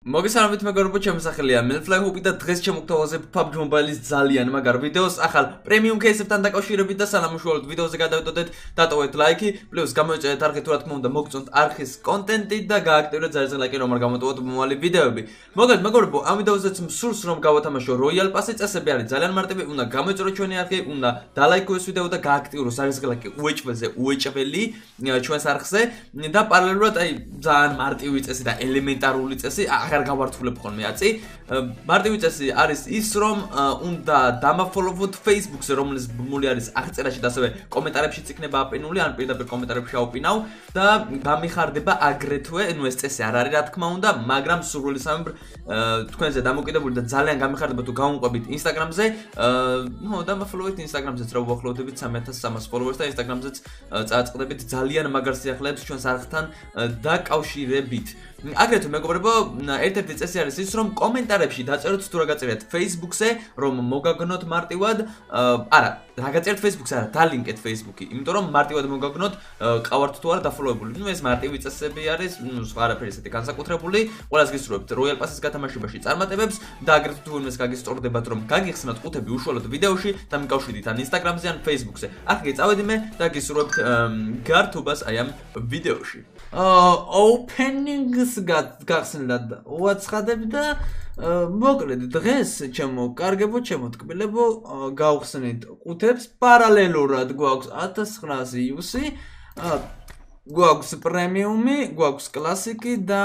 მოგესალმებით მეგობრებო, ჩემი სახელია Melfly Hope და დღეს ჩემოგთავაზებ PUBG Mobile-ის ძალიან მაგარ ვიდეოს ახალ პრემიუმ кейსებთან დაკავშირებით და სანამ უშუალოდ ვიდეოზე გადავიდოდეთ, დატოვეთ ლაიქი, პლუს გამოიწერეთ არხი თუ რა თქმა უნდა მოგწონთ არხის კონტენტი და გააქტიურეთ ზარზე ლაიქი რომ არ გამოტოვოთ მომავალი ვიდეოები. მოგეთ მეგობრებო, ამ ვიდეოზეც მსურს რომ გავათამაშო Royal Pass-ი, წესები არის ძალიან მარტივი, უნდა გამოიწეროთ ჩვენი არხი, უნდა დალაიქო ეს ვიდეო და გააქტიუროთ ზარზე ლაიქი უეჭველი ჩვენს არხზე და პარალელურად აი ძალიან მარტივი წესი და ელემენტარული წესი აღარ გავართულებ ხოლმე აწი. მარტივი წესი არის ის რომ უნდა დამაფოლოვოთ Facebook-ზე, რომელიც ბმული არის აღწერაში და ასევე კომენტარებშიც იქნება აპინული, ან პირდაპირ კომენტარებში აუპინავ და გამიხარდება აგრეთვე, ნუ ეს წესი არ არის რა თქმა უნდა, მაგრამ სურვილისამებრ თქვენზე დამოკიდებული და ძალიან გამიხარდება თუ გამოვყვებით Instagram-ზე, ნუ დამაფოლოვეთ Instagram-ზეც რა უახლოვდებით 3300 followers და Instagram-ზეც წააწყდებით ძალიან მაგარ სიახლეებს ჩვენს არხთან დაკავშირებით. აგრეთვე მეგობრებო, ერთ-ერთი წესი არის ის, რომ კომენტარებში დაწეროთ თუ რა გაწერეთ Facebook-ზე, რომ მოგაგნოთ მარტივად, არა, რა გაწერეთ Facebook-ზე, არა, დალინკეთ Facebook-ი, იმიტომ რომ მარტივად მოგაგნოთ, ყავართ თუ არა დაფოლოვებული. ნუ ეს მარტივი წესები არის, ნუ სხვა არაფერი ესეთი განსაკუთრებული. ყველას გისურვებთ Royal Pass-ის გათამაშებაში წარმატებებს და აგრეთვე თუ ვინმეს გაგისწორდებათ, რომ გაგიხსნათ ყუთები უშუალოდ ვიდეოში და მიკავშირდით ან Instagram-ზე ან Facebook-ზე. აქ წავედი მე და გისურვებთ გართობას აი ამ ვიდეოში. Openings გახსნილად უაცხადებ და მოკლედ დღეს ჩემო კარგებო, ჩემო ტკბილებო, გავხსნით ყუთებს პარალელურად გვაქვს 1900 იუსი, გვაქვს პრემიუმი, გვაქვს კლასიკი და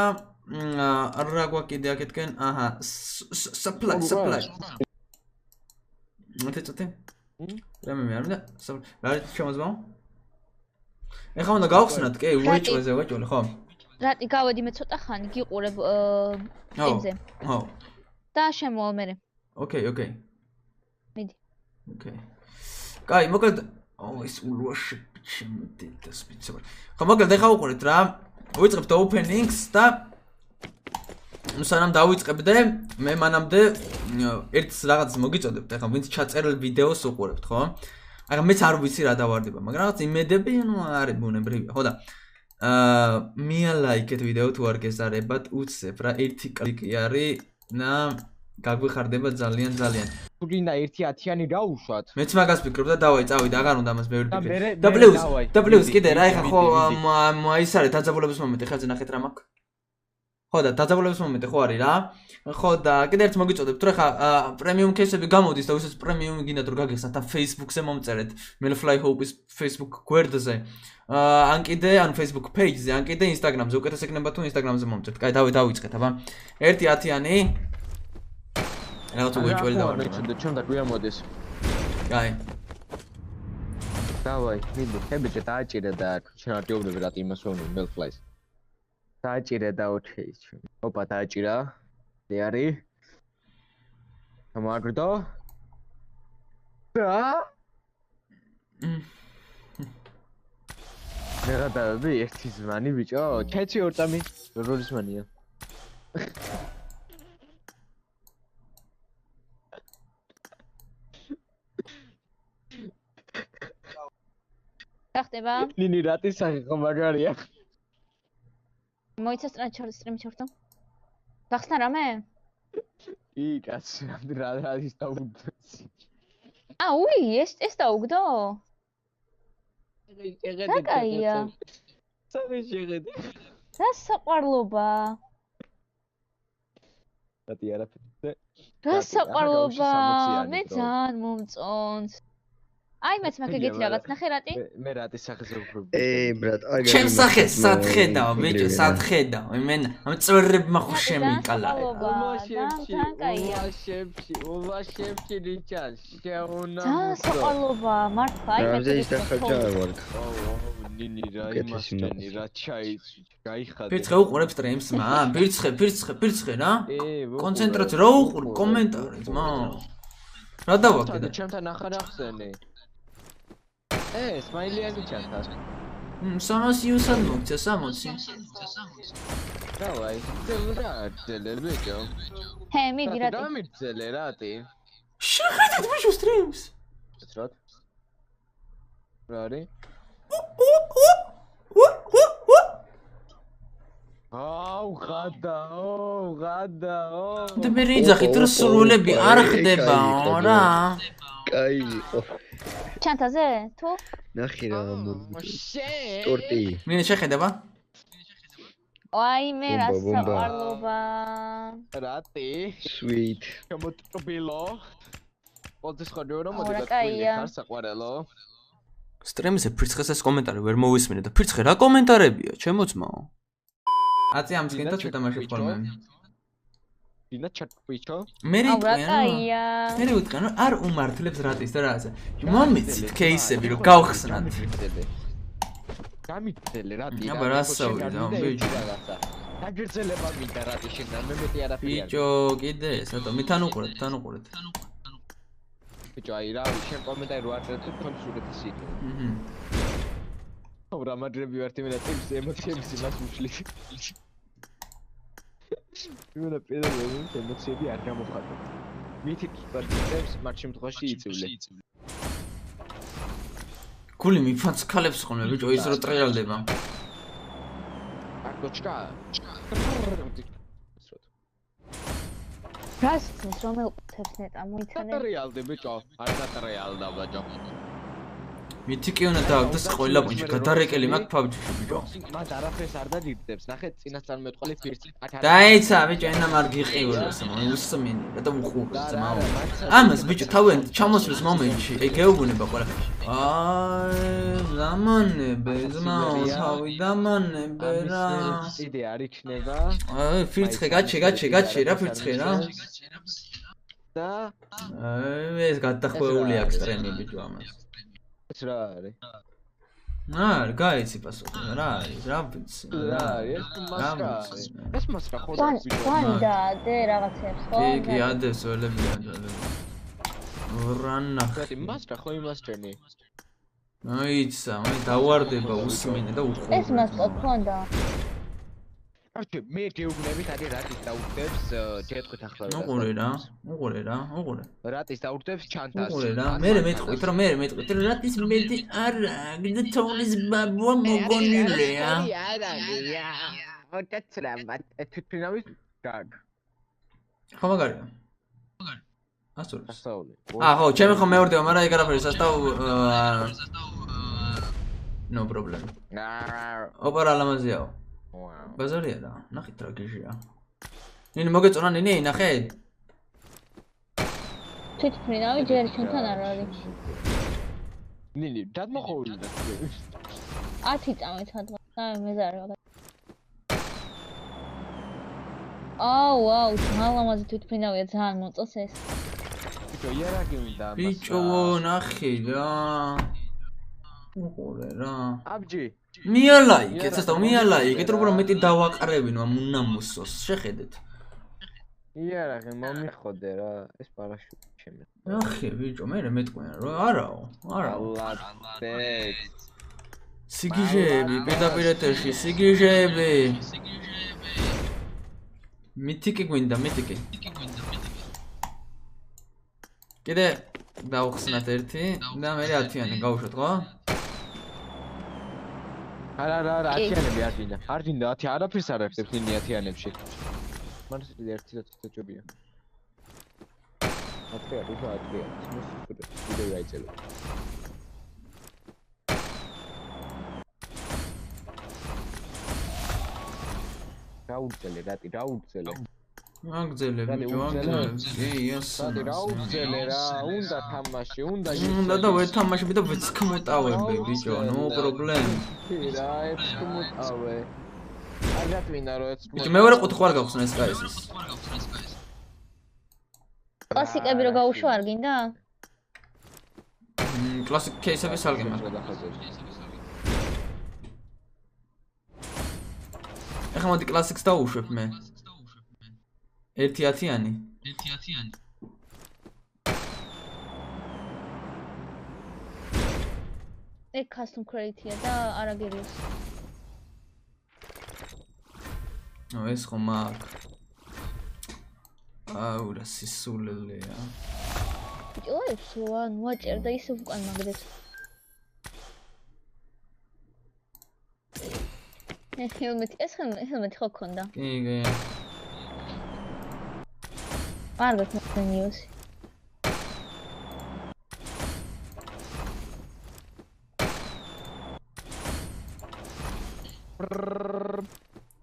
რა გვაქვს კიდე აქეთკენ, აჰა, supply. მეთეცოთი? პრემიუმი არ მინდა? რა შემოძმაო? ეხლა უნდა გავხსნათ, კი, უეჭვეზე, ხო? რატი გავედი მე ცოტა ხანი გიყურებ სტიმზე. ხო. და შემოვალ მე. ოკეი. მიდი. ოკეი. კაი, მოკლედ, ის ულუაში შემოდით სპეციალურად. ხო, მოკლედ ეხლა უყურეთ რა. ვიწყებთ openings და სანამ დავიწყებდე, მე მანამდე ერთ რაღაცას მოგიწოდებთ, ეხლა ვინც ჩაწერილ ვიდეოს უყურებთ, ხო? aga მეც არ ვიცი რა დავარდება, მაგრამ რაღაც იმედები, ნუ არის ბუნებრივი, ხო და მიალაიქეთ ვიდეო თუ არ გეზარებათ, უცებ რა, ერთი კლიკი არის და გაგვიხარდება ძალიან. თუგინდა 1-10-იანი გავუშვათ. მეც მაგას ვფიქრობ და დავაი, წავიდე, აღარ უნდა მას ბევრი ფიქრი. და პლუს კიდე რა, ეხა ხო ის არის დაძაბულების მომენტი, ხალხზე ნახეთ რა მაქვს. ხო და დაძაბულების მომენტი ხო არის რა. ხო და კიდე ერთ მოგიწოდებთ, რომ ხა პრემიუმ кейსები გამოდის და ვისაც პრემიუმი გინდათ რომ გაგიხსნათ და Facebook-ზე მომწერეთ, Melfly Hope-ის Facebook გვერდზე. ან კიდე ან Facebook page-ზე, ან კიდე Instagram-ზე, უკეთეს იქნება თუ Instagram-ზე მომწერთ. კაი, დავიწყეთ, აბა. 1-10-იანი. რაღაც უეჭველი დავარდება. ჩემ და გვიან მოდის. კაი. დავაი, მიდი, ხებიჭე დააჭირე და ჩვენ არ დიობდები რა იმას ვონი Melfly-ს. დააჭირე და ოკეი. ოპა დააჭირა. Deari. Amagdo. Da. Nega davები ერთი ზმანი ბიჭო, ქეცი ორწამი, როლის ზმანია. რა ხდება? ნინი რატის სახე ხო მაგარია. მოიცა სტრიმი ჩართო. გახსნა რამე? კი, კაცი, რა ის დაუგდო. უი, ეს დაუგდო? კაია. საღიშეღედი. რა საყვარლობა? რატი არაფერი. რა საყვარლობა? მე ძალიან მომწონს. აი მეც მაგეგეთი რაღაც ნახე რატი? მე რატის სახეზე ვფრობ. ბრატ, აი ჩემ სახეს სად ხედავ, ბიჭო, სად ხედავ? იმენ ამ წვერებმა ხო შემიკალა. ოვაშებში რიჩან, შეუნა. საყვარლობა, მართლა აი მეც ის დახარჯა არ ვარ. ნინი რა იმასტენი რა ჩაიცი, გაიხადა. პირცხე უყურებ სტრიმს, მა? პირცხე რა? კონცენტრაცია რა უყურ კომენტარებს, მა? რა დავაკეთე? ჩემთან ახარ ახსენე. სმაილიანი ჩანთას. 300 იუსად მოგცა 60. დავაი, ძელე ბიჭო. მიდი რატი? დამიძელე რატი? შეხედეთ ბიჭო სტრიმს. რა? რა არის? აუ ღადაო და მე რიძახი თუ სრულები არ ხდებაო რა კაი იყო ჩანთაზე თუ ნახე რა შენ ტორტი მე შეხედება აი მე რა ბომბა, ბომბა. საყვარლობა რატი sweet შემოტრბილო პოდს ხოდო რომ მოდი რა და კაია. არ საყვარელო სტრიმზე ფირცხეს ეს კომენტარი ვერ მოვისმინე და ფირცხე რა კომენტარებია ჩემო ძმაო აწი ამ სკენთან შეთამაშებ ხოლმე დინა ჩატვიჩო მე აუ რა რიტყვიან კაია მე რიტყვიან რომ არ უმართლებს რატის და რაზე მომიცით кейსები რომ გავხსნათ გამიწელე რატი აბა, რა საუბრი, და, ბიჭო. დაგერძელება მინდა რატი შენთან მე მეტი არაფერი არ ბიჭო კიდე სათო თან უყურეთ ბიჭო აი რა შენ კომენტარი რო აწერეთ თქვენ სულეთის იქ აუ რა მადრები ვართ იმენა ტიპს ემოციების იმას უშლით იმენა პედაგოგი ემოციები არ გამოხატა მითიკი პარტნიორებს მათ შემთხვევაში იწივლე გული მიფანს ქალებს ხოლმე ბიჭო ის რო ტრიალდება აკოჩკა რას ცნს რომ ელყუთებს ნეტა მოიცანე რეალდი ბიჭო არ დატრიალდა ბაჭო მითიკი უნდა დააგდეს ყველა პუნჩი გადარეკელი მაქვს PUBG-ში ბიჭო მათ არაფერს არ დადიდებს ნახე წინასწარ მეტყოლი ფირცი დაეცა ბიჭო ენა მაგ გიყიუროს უსმინე და უხურს ძმაო ამას ბიჭო თავენ ჩამოსვლის მომენტში ეგ გეუბნება ყველა აი დამანებე ძმაო თავი დამანებე რა იდე არ იქნება აი ფირცხე გაჩე რა ფირცხე რა და აი ეს გადახვეული აქვს ტრენი ბიჭო ამას ეს რა არის არ გაიცი პასუხი რა არის რა ვიცი რა არის ეს მასკა ხო და ვანი და რაღაცებს ხო კი ადეს ველებია რანა ხეთი მასკა ხო იმას ჩენი აიცა მე დავარდება უსმინე და უხურე ეს მასკა ქონდა არჩე მე გეუბნები ხადი რატის დაუხდებს ჯეთქვით ახლა უყურე რა რატის დაუხდებს ჩანთას უყურე რა მე მეტყვით რომ რატის მეტი არა გინდა თონის ბაბუა მოგონილია არაა ოდაცრამად თვითფრინავის გაგ ხო მაგარია ასწორებს ასაული ხო ჩემი ხო მეორდება მაგრამ ეგ არაფერი სასტავ no problem ოპარა ლამაზიაო ბაზარია და ნახეთ რა გიჟია ნინი მოგეწონა ნინი ნახეთ თვითფრინავი ჯერ ჩვენთან არ არის ნინი დადმოხოვიდა 10 წამი სადღაც და მეზარე აუ მალამაზი თვითფრინავია ძალიან მოწონს ეს ბიჭო იარაღი მინდა ამას ბიჭო ნახე რა უყურე რა აბჯი მიალაიკეთ ესა მიალაიკეთ რომ მეტი დავაყრებინო ამ უნამუსოს შეხედეთ იარაღი მომიხოდე რა ეს პარაშუტი ჩემი ნახე ბიჭო მე მეტყვიან რა არაო ალათეთ სიგიჟეები პირდაპირ ეთერში სიგიჟეები მითიკი გვინდა კიდე დავხსნათ ერთი და მე 10-იანი გავუშვათ ხო არა 10-იანები არ დინდა 10 არაფერს არ ახდებს ნინი 10-იანებში მან ერთი და ცოტა ატრია ვიდეო აიწერე რაუძელე აგძელე ბიჭო აგძელე ეს რაუძელე რა უნდა თამაში უნდა და ვეთამაშები და ვეცქმუტავები ბიჭო no problem რა ეცქმუტავე არ გატვინა რომ ეცქმუტავე ბიჭო მე ვარ ყუთი ხوار გავხსნა ეს კაისის კლასიკები რო გაუშვა არ გინდა კლასიკ кейსები სალგე მაგრამ ეხლა მოდი კლასიკს დავუშვებ მე 1-10-იანი ეგ custom create-ია და არაგერიოს ეს ხომ აქ აუ რა სისულელეა ბიჭო სუა ნუაჭერ და ისე უკან მაგდებს ჰელმეტი, ეს ჰელმეტი ხო გქონდა? კი. არ გქონდა ნიუსი.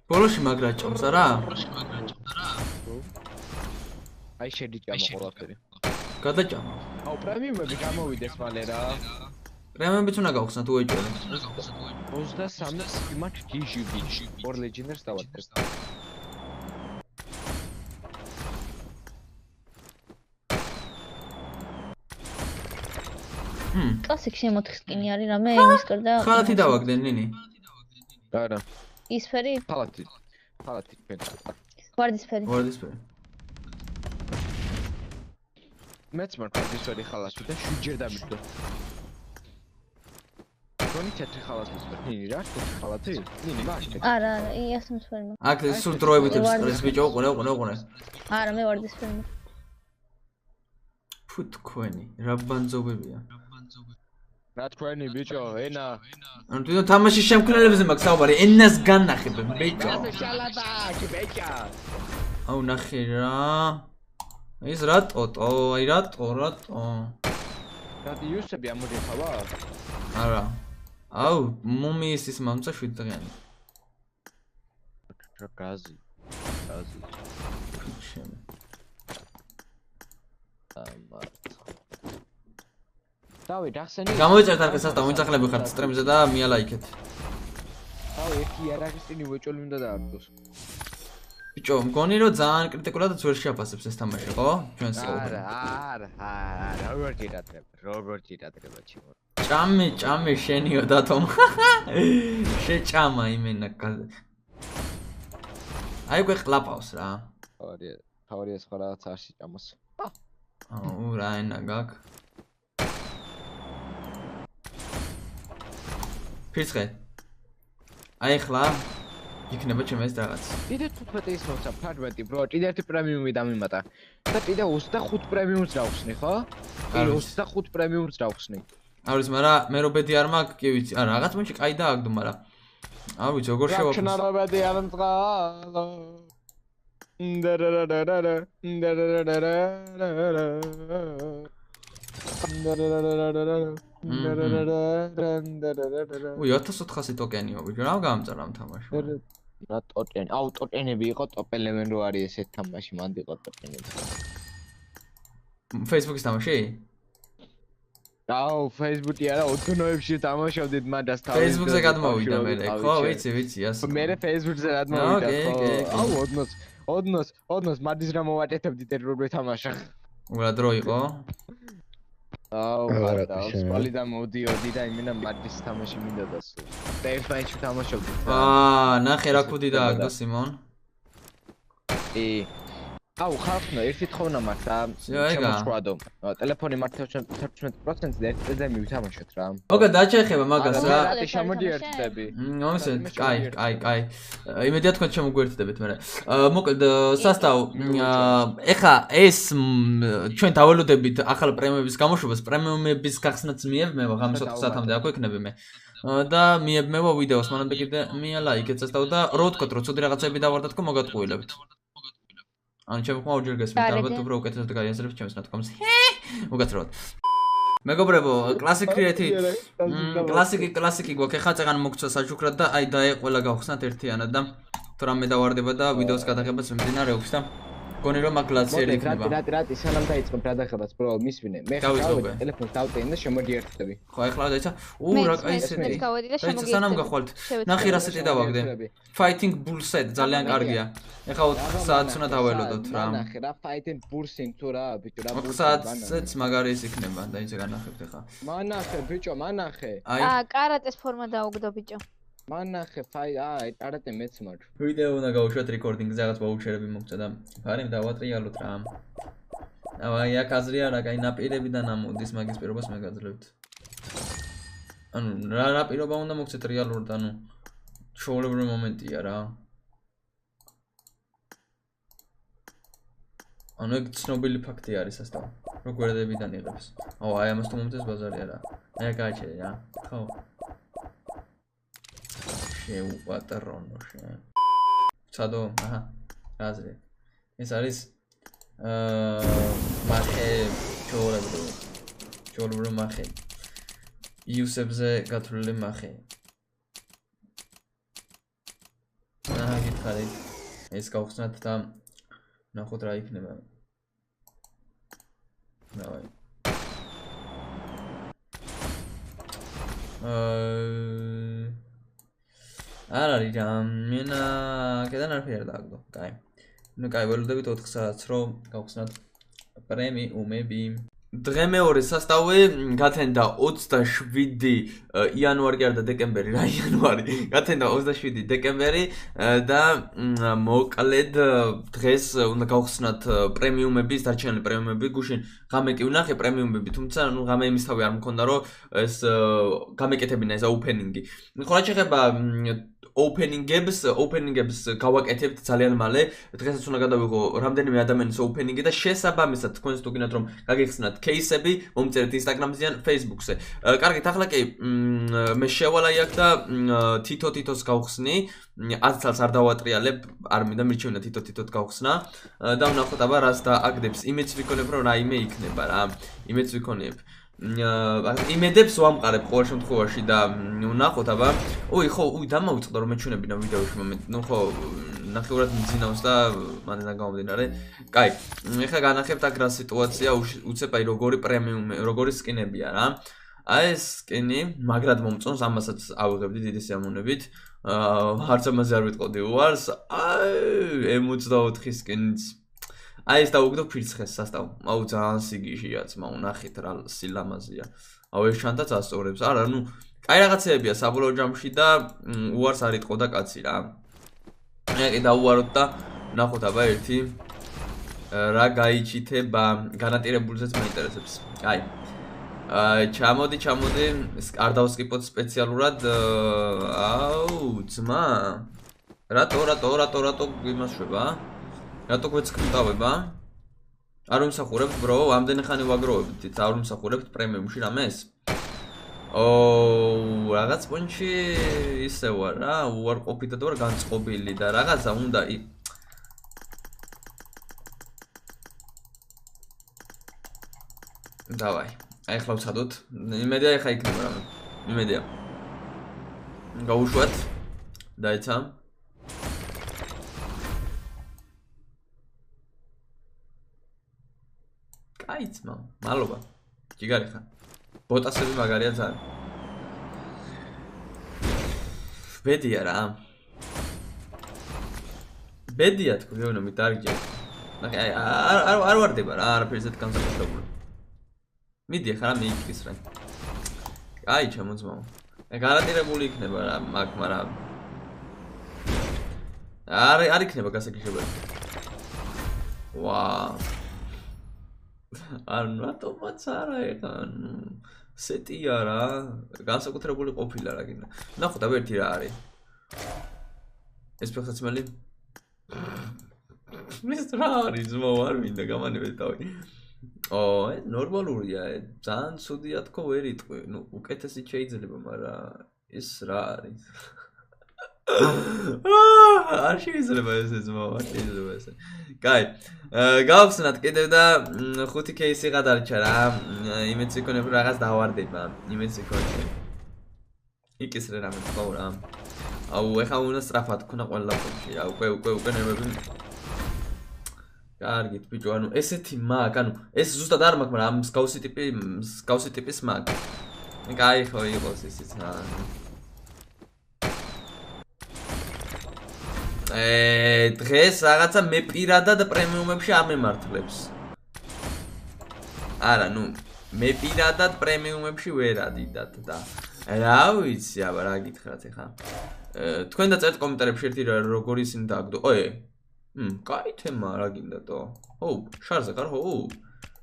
ბოლოში მაგრა ჭამს არა? აი შედიჭამა ყველაფერი. გადაჭამა. აუ პრემიუმები გამოვიდეს მალე რა. პრემიუმებიც უნდა გავხსნა თუ ეჭველი. 23 იმათ GGB. ორ ლეგენდერს დავატკებ. კლასიკში 4 სკინი არის რამე იმის გარდა. ხალათი დავაგდენ ნინი. არა. ისფერი? ხალათი ჩვენ. ვარდისფერი. მეც მარკადისფერი ხალათი და შვიდჯერ დამიჯდა. კონი თეთრი ხალათის ნინი რა? თეთრი ხალათი? ნინი მაგ. არა, იასმისფერი. აქ სულ დროებით ეს ბიჭო ყურე. არა, მე ვარდისფერი. ფუ თქვენი, რა ბანძობებია. რა თქვენი ბიჭო, ენა. ანუ თვითონ თამაშის შემქმნელებზე მაქვს საუბარი, ენას განნახებ ბიჭო. შალადა, ბიჭო. აუ ნახე რა. ის რატო? აი რატო? რადიუსები ამოდიხავა? არა. აუ, მუმიის ის მამცა 7 დღიანი. რა გაზი. დავი დახსენი. გამოიწერთ არქეს ასტა მოიძახლები ხართ სტრიმზე და მიალაიქეთ. დავი ერთი არაღისტინი ვეჭოლი უნდა დაარდოს. ბიჭო, მგონი რომ ძალიან კრიტიკულადაც ვერ შეაფასებს ეს თამაში, ხო? ჩვენ სწორად. არა, როგორ ჭირადრება ჩემო. ჭამე შენიო დათომ. შეჭამა იმენა. აი უკვე ყლაპავს რა. თავარია სხვა რაღაც არ შეჭამოს. აუ რა ენა გაკ. ფირცხე. აი ხლა იქნება ჩემ ეს რაღაც. კიდე 15 ის მოცა ფრაგმენტი, ბრო, კიდე ერთი პრემიუმი დამიმატა. და კიდე 25 პრემიუმს დავხსნი, ხო? კი, 25 პრემიუმს დავხსნი. არის, მაგრამ მე რო ბედი არ მაქვს, კი ვიცი. არა, რაღაც მომში კაი დააგდო, მაგრამ არ ვიცი, როგორ შევაფასო. რა ქნა ბედი არ მწყალო. უი 1400 ტოკენიო ბიჭო, რა გამწარა ამ თამაში. რა ტოკენი? აუ ტოკენები იყო ტოპ ელემენტ რო არის ესეთ თამაში, მანდ იყო ტოკენები. Facebook-ის თამაში? აუ Facebook-ი არა, ოდნოებში თამაშობდით მაგას თავი. Facebook-ზე გადმოვიდა მე, ხო, ვიცი, ასე. მე Facebook-ზე გადმოვიდა, ხო. აუ ოდნოს მადის რა მოვაკეთებდი ტერორი თამაშა. უბრალოდ დრო იყო? აუ, არა, სპალი და მოდიოდი და იმენა მადის თამაში მინდა დასო. და ერთ მაინც ვთამაშობდი. ნახე რა კუდი დააგდო სიმონ. აუ, ხალხო, ერთი თხოვნა მაქვს და შემოწყვადო. ტელეფონი მართლა 13% და ერთ წელზე მივთამაშოთ რა. ოკეი, დაჩეხება მაგას რა. შემოდი ერთდები. მოსენ, კაი. იმედია თქვენ შემოგვერთდებით მე. მოკლედ, სასტავ, ეხა ეს ჩვენ დაველოდებით ახალ პრემიუმების გამოშვებას, პრემიუმების გახსნაც მიებმევა, ღამის 4 საათამდე აქ ვიქნები მე. და მიებმევა ვიდეოს, მანამდე კიდე მიალაიქეთ სასტავ და რო ვთქვათ, რომ ცუდი რაღაცები დავარდათ, ხო მოგატყუილებთ. ან ჩემ ხმა უჯერ გესმით, ალბათ უფრო უკეთესად გაიაზრებთ ჩემს ნათქვამს. მოგაცრავთ. მეგობრებო, კლასიკი გვაქვს, ხა წეგან მოგწვა საჩუქრად და აი დაე ყველა გავხსნათ ერთიანად და თუ რამე დავარდება და ვიდეოს გადაღებაც მიმდინარეობს და გონი რომ მაგ გლაციერი იქნება. რატი, სანამ დაიწყებ გადაღებას, ბრო, მისვინე. მე ხავდი ტელეფონს დავტენე და შემოდი ერთდები. ხო, ეხლა დაიცა. რა კაი ესეთი. მეც გავედი და შემოგი. სანამ გახვალთ. ნახე რა სეტი დავაგდე. Fighting Bull set ძალიან კარგია. ეხლა 4 საათს უნდა დაველოდოთ რა. ნახე რა Fighting Bull-ին თუ რა, ბიჭო, რა 4 საათს მაგარი ის იქნება, დაიცა განახებთ ეხლა. მანახე, ბიჭო, მანახე. კარატეს ფორმა დაუგდო ბიჭო. მანახე, კარატე მეც მაქვს. ვიდეო უნდა გავუშვათ რეკორდინგზე, რაღაც ვაუჩერები მოგწა და ფარიმ დავატრიალოთ რა. აი, აქ აზრი არა, კაი ნაპირებიდან ამოდის, მაგის პირობას მე გაძლევთ. ანუ რა პირობა უნდა მოგცეთ რეალურად, ანუ ჩვეულებრივი მომენტია რა. ანუ ეგ ცნობილი ფაქტი არის ასთან. როგორ დებიდან იღებს. აუ, აი ამას თუ მომწეს ბაზარი არა. მე გააჩერე რა. ხო. შეუპატრონო შენ. ცადო, აჰა. აზრი. ეს არის მახე ჩორებრო მახე. იუსებზე გათვლილი მახე. აჰა, გითხარით. ეს გავხსნათ და ნახოთ რა იქნება. დავაი. არ არის რა, მენა კედან არ ფერ დააგდო. კაი. ნუ კაი, ველოდებით 4 საათს რომ გავხსნათ პრემიუმები. დღემეორე სასწავლე გათენდა 27 იანვარი კი არა და დეკემბერი რა იანვარი გათენდა 27 დეკემბერი და მოკლედ დღეს უნდა გავხსნათ პრემიუმების დარჩენილი პრემიუმები გუშინ ღამე კი ვნახე პრემიუმები თუმცა ნუ ღამე იმისთავი არ მქონდა რომ ეს გამეკეთებინა ეს ოპენინგი ხო რა შეიძლება openingებს გავაკეთებთ ძალიან მალე. დღესაც უნდა გადავიღო რამდენიმე ადამიანის opening-ი და შესაბამისად თქვენს თუ გინდათ რომ გაგიხსნათ кейსები, მომწერეთ Instagram-ზე ან Facebook-ზე. კარგით, ახლა კი მე შევალა იქ და თითო-თითოს გავხსნი. 10 წელს არ დავატრიალებ, არ მინდა მირჩევნა თითო-თითოდ გავხსნა და ვნახოთ აბა რას დააგდებს. იმედს ვიქონებ რომ რაიმე იქნება რა. იმედს ვიქონებ. იმედებს ვამყარებ ყოველ შემთხვევაში და ვნახოთ აბა. ხო, დამავიწყდა რომ მეჩვენებინა ვიდეოში მომენტ. ნუ ხო, ნახევრად მძინავს და მანდ გამომდინარე. კაი, ეხლა განახებთ აქ რა სიტუაცია, უცებ აი როგორი პრემიუმი, როგორი სკინებია რა. აი ეს სკინი მაგრად მომწონს, ამასაც ავიღებდი დიდი სიამოვნებით. არც ამაზე არ ვიტყოდი უარს. აი, M24 სკინიც აი ეს დავუგდო ფირცხეს სასტავ. აუ ძალიან სიგიჟია ძმა, ნახეთ რა სილამაზია. აუ ეს ჩანთაც ასწორებს. არა, ნუ კაი რაღაცეებია საბოლოო ჯამში და უარს არ იტყოდა კაცი რა. მე კი დავუაროთ და ნახოთ აბა ერთი რა გაიჩითება განატირებულზეც მეინტერესებს. აი. ჩამოდი, არ დავსკიპოთ სპეციალურად. აუ ძმა. რატო იმაშვება? რატო გვეცქმტავება? არ ვიმსახურებთ bro, ამდენი ხანი ვაგროვებთ, არ ვიმსახურებთ პრემიუმში რამეს? რაღაც პონჩი ისე ვარ რა, უარყოფითად ვარ განწყობილი და რაღაცა უნდა დავაი, აი ხლა ვცადოთ. იმედია ეხა იქნება რამე. იმედია. გავუშვათ. დაეცა. აიცმა, მადლობა. ჯიგარი ხარ. ბოტასები მაგარია ძალიან. ბედია რა. ბედია თქო, გეუბნები მიდარგე. ნახე, არ ვარდება რა, არაფერზე განსაკუთრებული. მიდი ხარ მიიქრის რა. აი, ჩამოძმაო. გარანტირებული იქნება რა, მაგრამ არ იქნება გასაგიშებელი. ვაუ. არ რატომაც არა ეხა სეტია რა განსაკუთრებული ყოფილა რა გინდა ნახოთ აბა ერთი რა არის ეს ფეხსაცმელი ეს რა არის ზმო არ მინდა გამანებდი თავი ეს ნორმალურია ძალიან ცუდია თქო ვერ იტყვი ნუ უკეთესი შეიძლება მაგრამ ეს რა არის არ შეიძლება ესე ზმო არ შეიძლება ესე კაი გავხსნათ კიდევ და 5 кейსი გადარჩა რა იმედს ვიქონებ რომ რაღაც დავარდება იმედს ვიქონებ იკისრე რამე თქო რა აუ ეხა უნდა სწრაფად ქონა ყველა პონჩი რა უკვე ნერვები კარგით ბიჭო ანუ ესეთი მაგ ანუ ეს ზუსტად არ მაქვს მაგრამ მსგავსი ტიპის მაგ კაი ხო იყოს ისიც რა დღეს რაღაცა მე პირადად პრემიუმებში არ მემართლებს. არა, ნუ მე პირადად პრემიუმებში ვერ ადიდათ და რა ვიცი, აბა რა გითხრათ ახლა. თქვენ დაწერთ კომენტარებში ერთი როგორი ისინი დააგდო. კაი თემა რა გინდათო? შარზე ხარ ხო?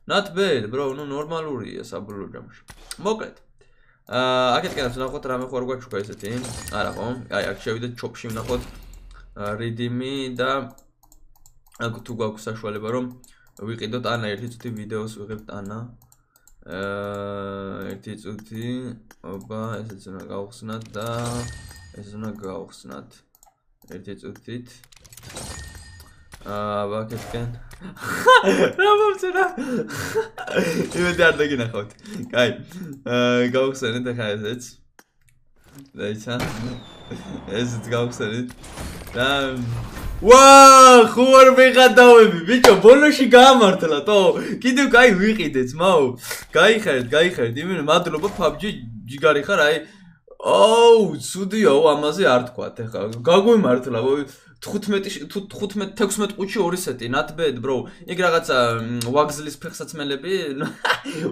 Not bad, bro, ნუ ნორმალურია საბოლოო ჯამში. მოკლედ. აქეთკენაც ვნახოთ რამე ხო არ გვაჩუქა ესეთი? არა ხო? აი, აქ შევიდეთ ჩოპში ვნახოთ. რიდიმი და აქ თუ გვაქვს საშუალება რომ ვიყიდოთ ანა ერთი წუთი ვიდეოს ვიღებთ ანა ერთი წუთი ოპა ესეც უნდა გავხსნათ და ეს უნდა გავხსნათ ერთი წუთით ვაკეთკენ რა მომწერა იმედი არ დაგინახავთ კაი გავხსენეთ ახლა ესეც დაიცა ესეც გავხსენეთ და ხო არ ვიღადავები ბიჭო ბოლოში გაამართლა თო კიდევ კაი ვიყიდეთ მაო გაიხარეთ იმენ მადლობა PUBG ჯიგარი ხარ აი ცუდიაო ამაზე არ თქვათ ეხლა გაგვიმართლა 15-16 ყუთში 2 სეტი not bad bro იქ რაღაცა ვაგზლის ფეხსაცმელები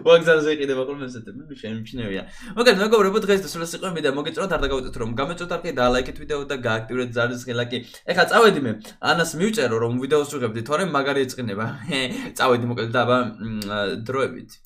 ვაგზალზე იყიდება ხოლმე სეტები შემჩნევია მაგრამ მეგობრებო დღეს დასრულს იყო ვიდეო მოგეწონათ არ დაგავიწყოთ რომ გამეწონათ არ კი დალაიქეთ ვიდეო და გააქტიურეთ ზარის ღილაკი ეხლა წავედი მე ანას მივწერო რომ ვიდეოს ვიღებდი თორემ მაგარი ეწყინება წავედი მოკლედ და აბა დროებით